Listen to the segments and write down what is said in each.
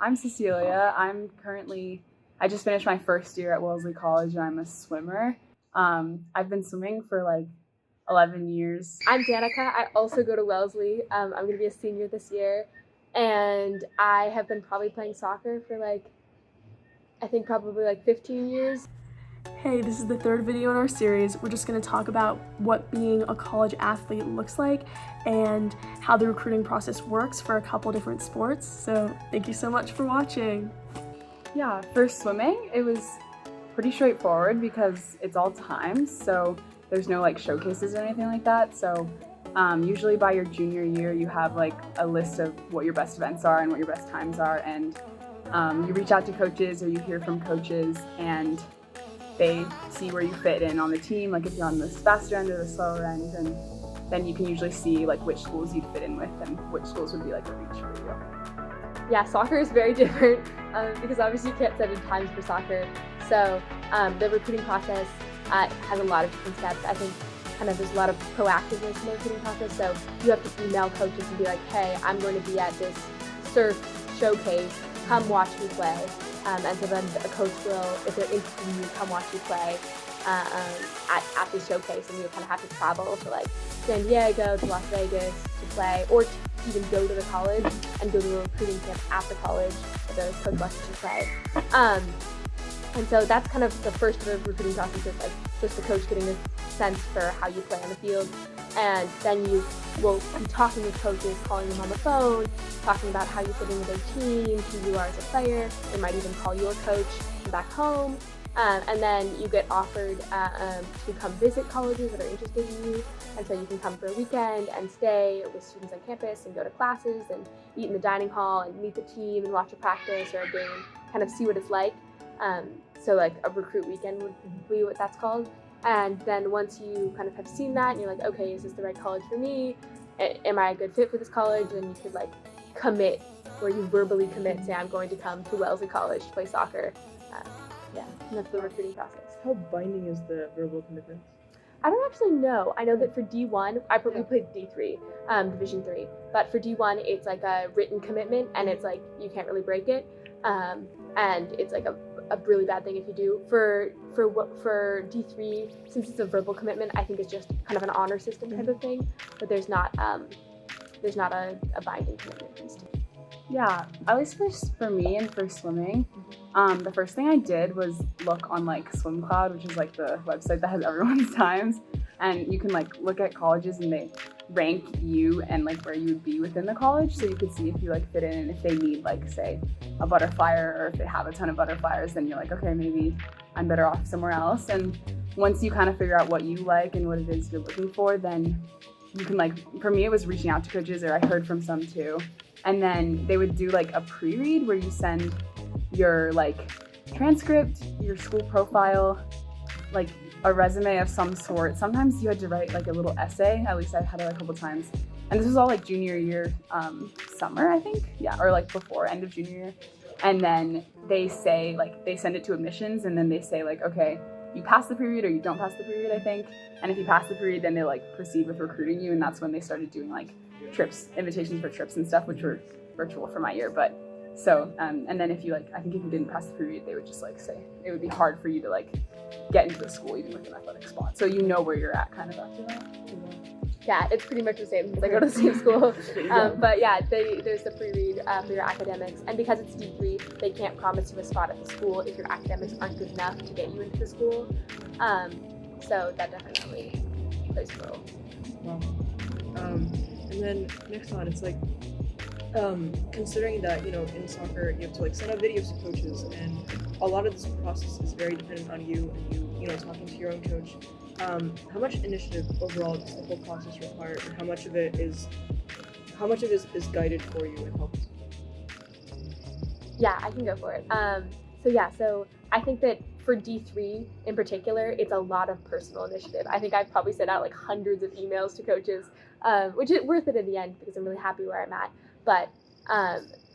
I'm Cecilia. I just finished my first year at Wellesley College and I'm a swimmer. I've been swimming for like 11 years. I'm Danica. I also go to Wellesley. I'm going to be a senior this year, and I have been probably playing soccer for probably 15 years. Hey, this is the third video in our series. We're just going to talk about what being a college athlete looks like and how the recruiting process works for a couple different sports. So thank you so much for watching. Yeah, for swimming, it was pretty straightforward because it's all times, so there's no like showcases or anything like that. So usually by your junior year, you have like a list of what your best events are and what your best times are, and you reach out to coaches or you hear from coaches and they see where you fit in on the team, like if you're on the faster end or the slower end, and then you can usually see like which schools you'd fit in with and which schools would be like a reach for you. Yeah, soccer is very different because obviously you can't set in times for soccer. So the recruiting process has a lot of different steps. I think there's a lot of proactiveness in the recruiting process. So you have to email coaches and be like, hey, I'm going to be at this surf showcase, come watch me play. And so then a coach will, if they're interested in you, come watch you play at this showcase, and you kind of have to travel to like San Diego, to Las Vegas to play, or to even go to the college and go to a recruiting camp at the college that the coach watches you play. And so that's kind of the first sort of recruiting process, is like just the coach getting a sense for how you play on the field. And then you will be talking with coaches, calling them on the phone, talking about how you fit in with their team, who you are as a player. They might even call you a coach from back home. And then you get offered to come visit colleges that are interested in you. And so you can come for a weekend and stay with students on campus and go to classes and eat in the dining hall and meet the team and watch a practice or a game, kind of see what it's like. So like a recruit weekend would be what that's called. And then once you kind of have seen that and you're like, okay, is this the right college for me? Am I a good fit for this college? Then you could like commit, where you verbally commit, say I'm going to come to Wellesley College to play soccer. Yeah, and that's the recruiting process. How binding is the verbal commitment? I don't actually know. I know that for D1, we played D3, Division 3, but for D1, it's like a written commitment, and it's like you can't really break it, and it's like a really bad thing if you do. For D3, since it's a verbal commitment, I think it's just kind of an honor system type of thing, but there's not a binding commitment. Yeah, at least for me and for swimming, the first thing I did was look on like SwimCloud, which is like the website that has everyone's times, and you can like look at colleges and they rank you and like where you would be within the college, so you could see if you like fit in, and if they need like say a butterflyer, or if they have a ton of butterflyers, then you're like, okay, maybe I'm better off somewhere else. And once you kind of figure out what you like and what it is you're looking for, then you can like, for me it was reaching out to coaches, or I heard from some too, and then they would do like a pre-read where you send your like transcript, your school profile, like a resume of some sort. Sometimes you had to write like a little essay, at least I've had it a couple times. And this was all like junior year summer, I think, yeah, or like before end of junior year. And then they say like, they send it to admissions, and then they say like, okay, you pass the pre-read or you don't pass the pre-read, I think. And if you pass the pre-read, then they like proceed with recruiting you, and that's when they started doing like trips, invitations for trips and stuff, which were virtual for my year. But so, and then if you like, I think if you didn't pass the pre-read, they would just like say it would be hard for you to like get into the school even with an athletic spot. So you know where you're at kind of after that. Yeah, it's pretty much the same because I go to the same school. But yeah, there's the pre-read for your academics, and because it's D3, they can't promise you a spot at the school if your academics aren't good enough to get you into the school. So that definitely plays a role. Wow. And then next on, it's like, considering that, you know, in soccer, you have to like send out videos to coaches, and a lot of this process is very dependent on you and you know, talking to your own coach. How much initiative overall does the whole process require, and how much of it is guided for you and helped? Yeah, I can go for it. So I think that for D3 in particular, it's a lot of personal initiative. I think I've probably sent out like hundreds of emails to coaches, which is worth it in the end because I'm really happy where I'm at. But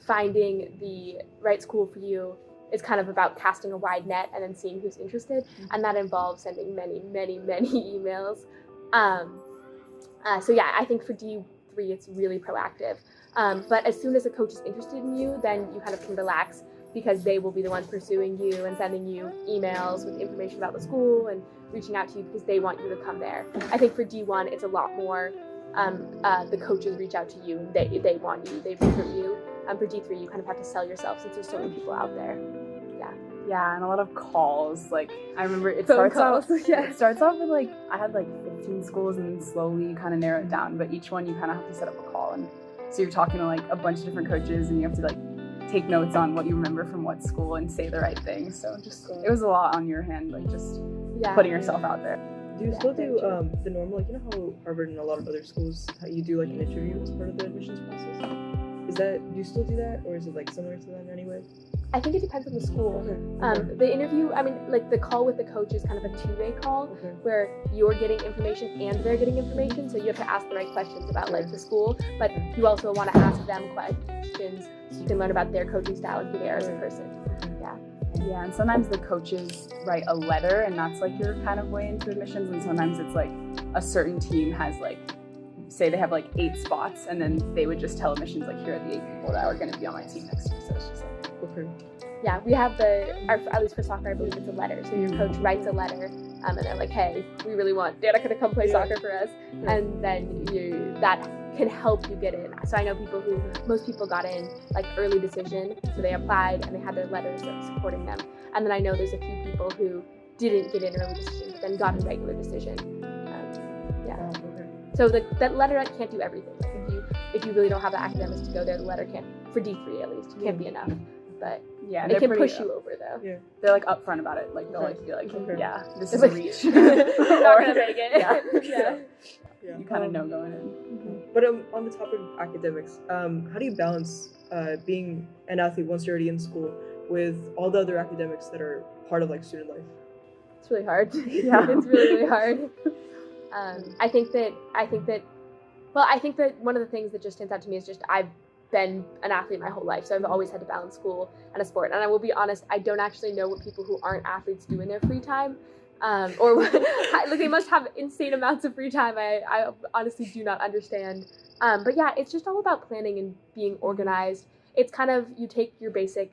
finding the right school for you is kind of about casting a wide net and then seeing who's interested, and that involves sending many emails. So yeah, I think for D3 it's really proactive. But as soon as a coach is interested in you, then you kind of can relax, because they will be the ones pursuing you and sending you emails with information about the school and reaching out to you because they want you to come there. I think for D1, it's a lot more the coaches reach out to you and they want you, they recruit you. For D3, you kind of have to sell yourself since there's so many people out there. Yeah, and a lot of calls. Like, I remember it Phone starts off calls, yeah. It starts off with like I had like 15 schools, and then slowly you kind of narrow it down. But each one you kind of have to set up a call, and so you're talking to like a bunch of different coaches, and you have to like take notes on what you remember from what school and say the right thing. So just it was a lot on your hand, like just putting yourself out there. Do you still do the normal, like, you know how Harvard and a lot of other schools, how you do like an interview as part of the admissions process? Do you still do that, or is it like similar to that in any way? I think it depends on the school. The interview, I mean, like the call with the coach is kind of a two-way call where you're getting information and they're getting information. So you have to ask the right questions about like the school, but you also want to ask them questions so you can learn about their coaching style and who they are as a person. Yeah, and sometimes the coaches write a letter, and that's like your kind of way into admissions. And sometimes it's like a certain team has like, say they have like 8 spots, and then they would just tell admissions like, here are the 8 people that are going to be on my team next year. So it's just like, yeah, we have at least for soccer, I believe it's a letter. So your coach writes a letter, and they're like, hey, we really want Danica to come play soccer for us. And then that can help you get in. So I know most people got in like early decision. So they applied and they had their letters supporting them. And then I know there's a few people who didn't get in early decision, but then got in regular decision. So that letter can't do everything. Like if you really don't have the academics to go there, the letter can't, for D3 at least, can't be enough. But yeah, it can push you over though. Yeah. They're like upfront about it. Like they'll like be like, yeah, this is like, a reach. Not gonna make it. Yeah. You kind of know going in. But on the topic of academics, how do you balance being an athlete once you're already in school with all the other academics that are part of like student life? It's really hard. Yeah. It's really hard. I think that one of the things that just stands out to me is just I've been an athlete my whole life, so I've always had to balance school and a sport. And I will be honest, I don't actually know what people who aren't athletes do in their free time, or like they must have insane amounts of free time. I honestly do not understand. But yeah, it's just all about planning and being organized. It's kind of, you take your basic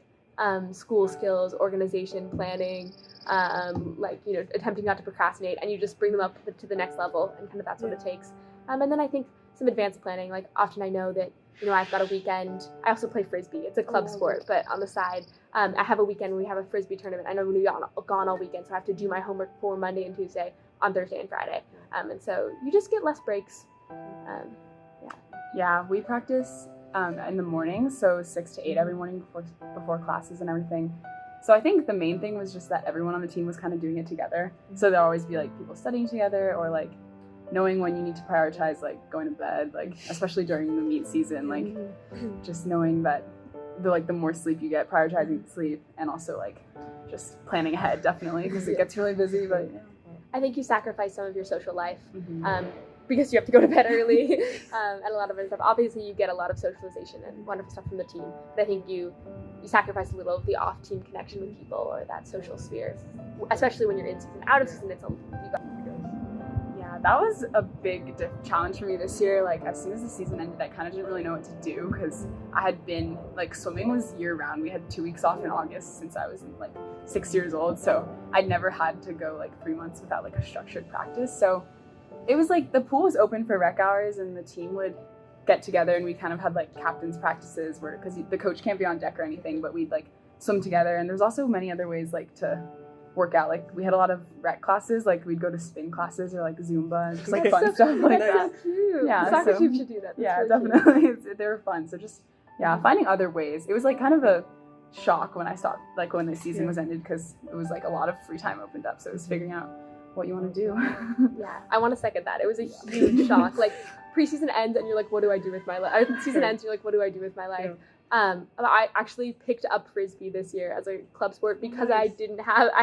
school skills, organization, planning, attempting not to procrastinate, and you just bring them up to the next level, and kind of that's what it takes. And then I think some advanced planning, like often I know that, I've got a weekend. I also play Frisbee. It's a club sport, but on the side, I have a weekend when we have a Frisbee tournament. I know we'll be gone all weekend, so I have to do my homework for Monday and Tuesday on Thursday and Friday. And so you just get less breaks. Yeah, we practice in the morning, so 6 to 8 every morning before classes and everything. So I think the main thing was just that everyone on the team was kind of doing it together. So there'll always be like people studying together, or like knowing when you need to prioritize like going to bed, like especially during the meet season, like just knowing that the more sleep you get, prioritizing sleep, and also like just planning ahead, definitely, because it gets really busy. But I think you sacrifice some of your social life because you have to go to bed early and a lot of other stuff. Obviously you get a lot of socialization and wonderful stuff from the team, but I think you sacrifice a little of the off-team connection with people or that social sphere, especially when you're in season. Out of season, that was a big challenge for me this year. Like as soon as the season ended, I kind of didn't really know what to do, because I had been like, swimming was year round. We had 2 weeks off in August since I was like 6 years old, so I'd never had to go like 3 months without like a structured practice. So it was like the pool was open for rec hours, and the team would get together, and we kind of had like captain's practices where, because the coach can't be on deck or anything, but we'd like swim together. And there's also many other ways like to work out. Like we had a lot of rec classes, like we'd go to spin classes or like Zumba and just like fun stuff like that. That's so cute. Yeah, Soccer team should do that. That's really definitely. They were fun. So just finding other ways. It was like kind of a shock when I stopped, like when the season was ended, because it was like a lot of free time opened up. So it was figuring out what you want to do. Yeah, I want to second that. It was a huge shock. Like preseason ends and you're like, what do I do with my life? Season ends, you're like, what do I do with my life? I actually picked up Frisbee this year as a club sport because I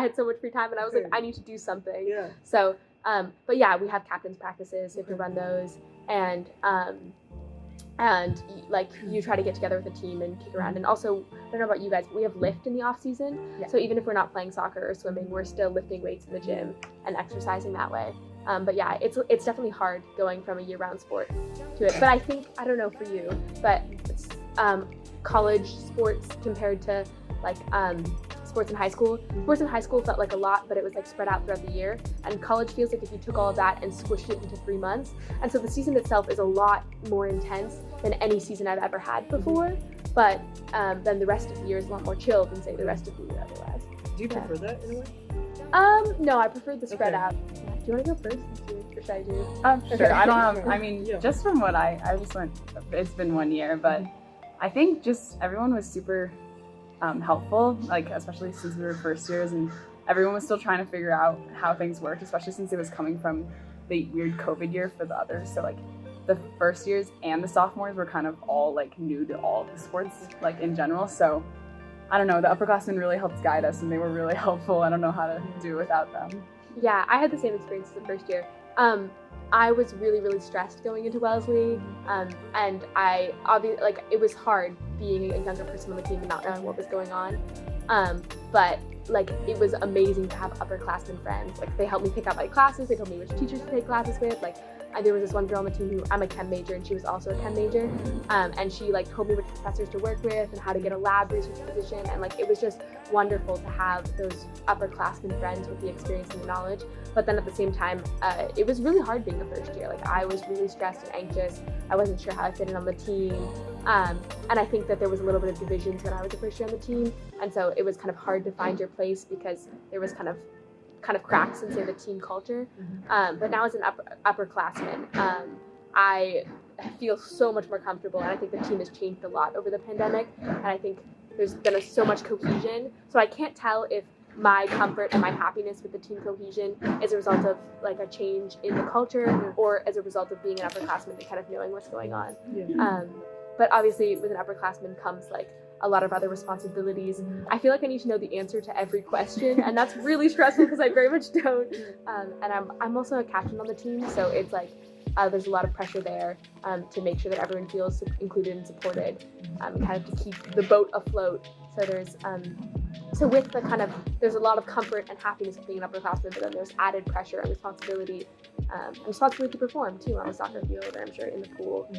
had so much free time, and I was like, I need to do something. Yeah. So, but yeah, we have captain's practices, you have to run those, and like you try to get together with a team and kick around. And also, I don't know about you guys, but we have lift in the off season. Yeah. So even if we're not playing soccer or swimming, we're still lifting weights in the gym and exercising that way. But yeah, it's definitely hard going from a year-round sport to it. But I think, I don't know for you, but college sports compared to like sports in high school. Sports in high school felt like a lot, but it was like spread out throughout the year. And college feels like if you took all of that and squished it into 3 months. And so the season itself is a lot more intense than any season I've ever had before. But then the rest of the year is a lot more chill than say the rest of the year otherwise. Do you prefer that in a way? No, I prefer the spread Okay. out. Do you want to go first? Or should I do? Sure. I don't have, I mean, Yeah. just from what I just went, it's been 1 year, but I think just everyone was super helpful, like especially since we were first years and everyone was still trying to figure out how things worked, especially since it was coming from the weird COVID year for the others. So like the first years and the sophomores were kind of all like new to all the sports, like in general. So I don't know, the upperclassmen really helped guide us and they were really helpful. I don't know how to do without them. Yeah, I had the same experience as the first year. I was really, really stressed going into Wellesley, and I obviously like it was hard being a younger person on the team and not knowing what was going on. But like it was amazing to have upperclassmen friends. Like they helped me pick out my classes. They told me which teachers to take classes with. Like there was this one girl on the team who I'm a chem major and she was also a chem major, and she like told me which professors to work with and how to get a lab research position. And like it was just wonderful to have those upperclassmen friends with the experience and the knowledge. But then at the same time, it was really hard being a first year. Like I was really stressed and anxious. I wasn't sure how I fit in on the team. And I think that there was a little bit of divisions when I was a first year on the team. And so it was kind of hard to find your place because there was kind of cracks in say the team culture. But now as an upperclassman, I feel so much more comfortable, and I think the team has changed a lot over the pandemic. And I think there's been so much cohesion. So I can't tell if my comfort and my happiness with the team cohesion is a result of like a change in the culture or as a result of being an upperclassman and kind of knowing what's going on. Yeah. But obviously with an upperclassman comes like a lot of other responsibilities. I feel like I need to know the answer to every question, and that's really stressful because I very much don't. And I'm also a captain on the team, so it's like there's a lot of pressure there to make sure that everyone feels included and supported, and kind of to keep the boat afloat. So there's so with the kind of there's a lot of comfort and happiness of being an upperclassman, but then there's added pressure and responsibility to perform too on the soccer field, or I'm sure in the pool,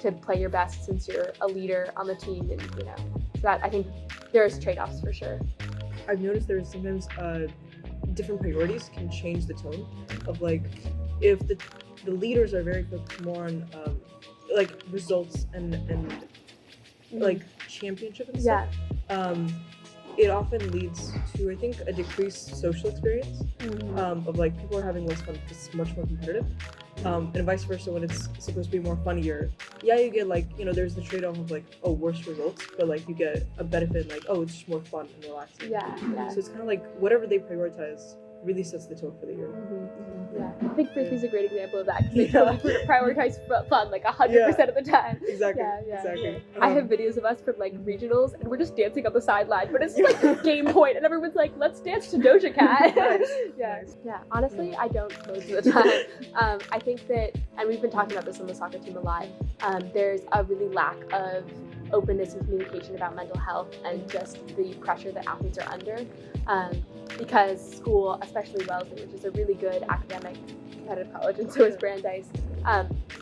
to play your best since you're a leader on the team, and you know, so that I think there's trade-offs for sure. I've noticed there's sometimes different priorities can change the tone of like if the leaders are very focused more on like results and like championship and stuff. It often leads to I think a decreased social experience of like people are having less fun because it's much more competitive. And vice versa when it's supposed to be more funnier. Yeah, you get like, you know, there's the trade-off of like, oh, worse results, but like you get a benefit like, oh, it's just more fun and relaxing. Yeah. So it's kind of like whatever they prioritize really sets the tone for the year. Yeah, I think Frisbee's a great example of that because they totally prioritize fun like 100% of the time. Exactly. Yeah. Exactly. I have videos of us from like regionals and we're just dancing on the sideline, but it's like game point and everyone's like, let's dance to Doja Cat. Nice. Yeah. Honestly, I don't most of the time. I think that, and we've been talking about this on the soccer team a lot, there's a really lack of openness and communication about mental health and just the pressure that athletes are under. Because school, especially Wellesley, which is a really good academic competitive college, and so is Brandeis,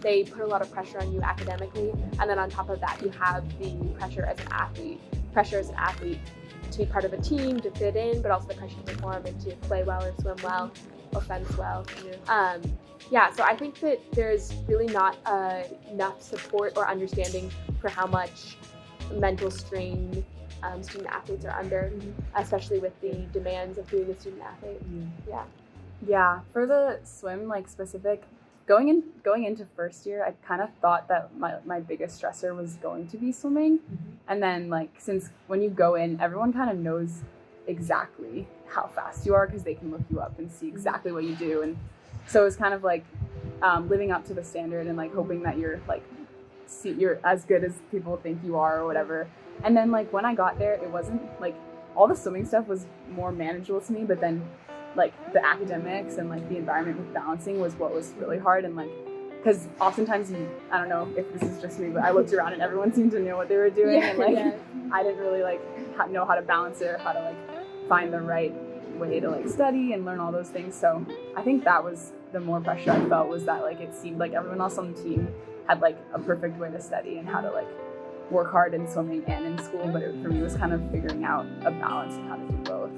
they put a lot of pressure on you academically, and then on top of that you have the pressure as an athlete to be part of a team, to fit in, but also the pressure to perform and to play well or swim well or fence well. So I think that there's really not enough support or understanding for how much mental strain student athletes are under, especially with the demands of being a student athlete. Yeah, for the swim, like specific, going into first year, I kind of thought that my biggest stressor was going to be swimming. And then like, since when you go in, everyone kind of knows exactly how fast you are because they can look you up and see exactly what you do. And so it's kind of like living up to the standard and like hoping that you're as good as people think you are or whatever. And then like when I got there, it wasn't like all the swimming stuff was more manageable to me, but then like the academics and like the environment with balancing was what was really hard. And like, because oftentimes I don't know if this is just me, but I looked around and everyone seemed to know what they were doing, and like I didn't really like know how to balance it or how to like find the right way to like study and learn all those things. So I think that was the more pressure I felt, was that like it seemed like everyone else on the team had like a perfect way to study and how to like work hard in swimming and in school, but for me it was kind of figuring out a balance of how to do both.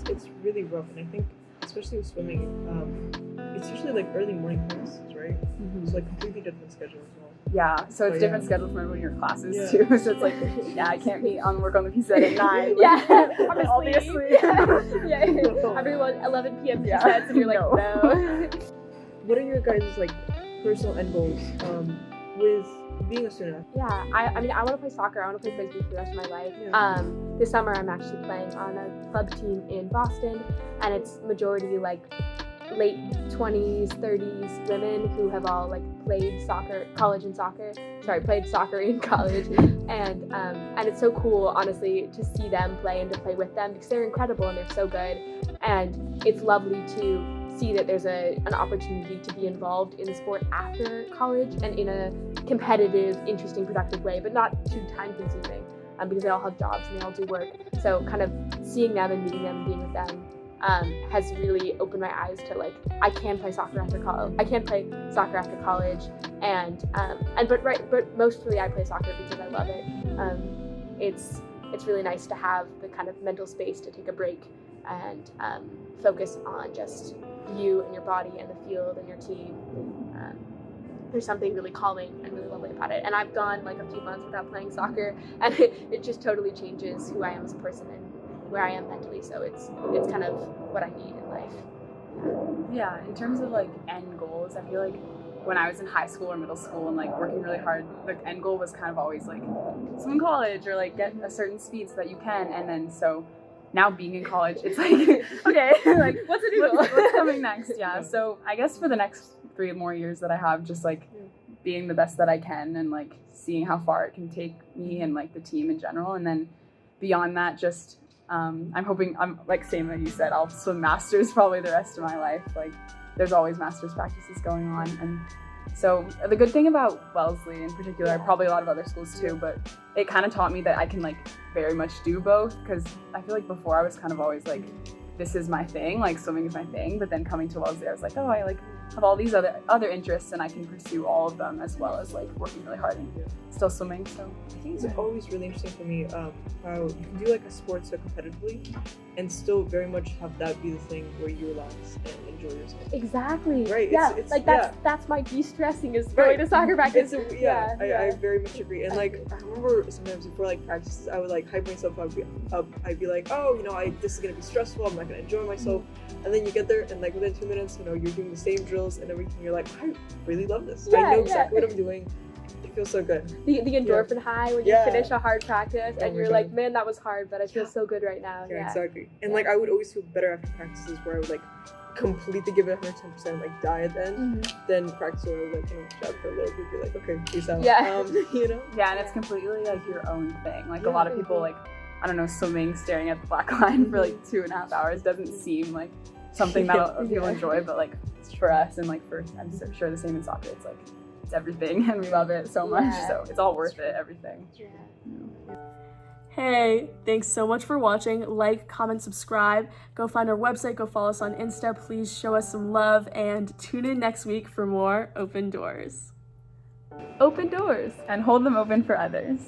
It's really rough, and I think especially with swimming, it's usually like early morning classes, right? It's like completely different schedule as well. Yeah, so it's Oh, different yeah. schedule from everyone in your classes Yeah. too. So it's like, yeah, I can't meet on work on the PSET at 9. Yeah, Like, obviously. Yeah, everyone 11 p.m. Yeah. sets, and you're like, no. What are your guys' like personal end goals with being a student? Yeah, I mean, I want to play soccer. I want to play frisbee for the rest of my life. Yeah. This summer, I'm actually playing on a club team in Boston, and it's majority like late 20s, 30s women who have all like played soccer in college, and it's so cool, honestly, to see them play and to play with them, because they're incredible and they're so good, and it's lovely to see that there's an opportunity to be involved in the sport after college and in a competitive, interesting, productive way, but not too time-consuming, because they all have jobs and they all do work. So kind of seeing them and meeting them and being with them has really opened my eyes to like, I can play soccer after college. But mostly I play soccer because I love it. It's really nice to have the kind of mental space to take a break and focus on just you and your body and the field and your team. There's something really calming and really lovely about it. And I've gone like a few months without playing soccer, and it just totally changes who I am as a person and where I am mentally. So it's kind of what I need in life. Yeah, in terms of like end goals, I feel like when I was in high school or middle school and like working really hard, the end goal was kind of always like swim in college or like get a certain speed so that you can. And then so now being in college, it's like, okay, like what's coming next? Yeah. So I guess for the next 3 more years that I have, just like being the best that I can and like seeing how far it can take me and like the team in general. And then beyond that, just I'm hoping, I'm like same as you said, I'll swim masters probably the rest of my life. Like there's always masters practices going on. And so the good thing about Wellesley in particular, probably a lot of other schools too, but it kind of taught me that I can like very much do both, because I feel like before I was kind of always like, this is my thing, like swimming is my thing. But then coming to Wellesley, I was like, oh, I like have all these other interests and I can pursue all of them, as well as like working really hard and still swimming. So I think it's always really interesting for me how you can do like a sport so competitively and still very much have that be the thing where you relax and enjoy yourself. Exactly. Right. Yeah. It's that's my de-stressing is going to soccer practice. I very much agree. And like I remember sometimes before like practices, I would like hype myself up. I'd be like, oh, this is gonna be stressful. I'm not gonna enjoy myself. And then you get there, and like within 2 minutes, you're doing the same drills and everything. You're like, I really love this. I know exactly what I'm doing. It feels so good. The endorphin high when you finish a hard practice and you're like, man, that was hard, but I feel so good right now. Yeah, exactly. And like I would always feel better after practices where I would like completely give it 110%, like die at the end. Then practice where I would like chat for a little bit, be like, okay, peace out. Yeah. Yeah, and it's completely like your own thing. Like a lot of people like, I don't know, swimming, staring at the black line for like 2.5 hours doesn't seem like something that people enjoy, but like for us and like I'm sure the same in soccer, it's like it's everything and we love it so much, so it's all worth it, everything. Hey, thanks so much for watching. Like, comment, subscribe. Go find our website, go follow us on Insta. Please show us some love and tune in next week for more Open Doors. Open doors and hold them open for others.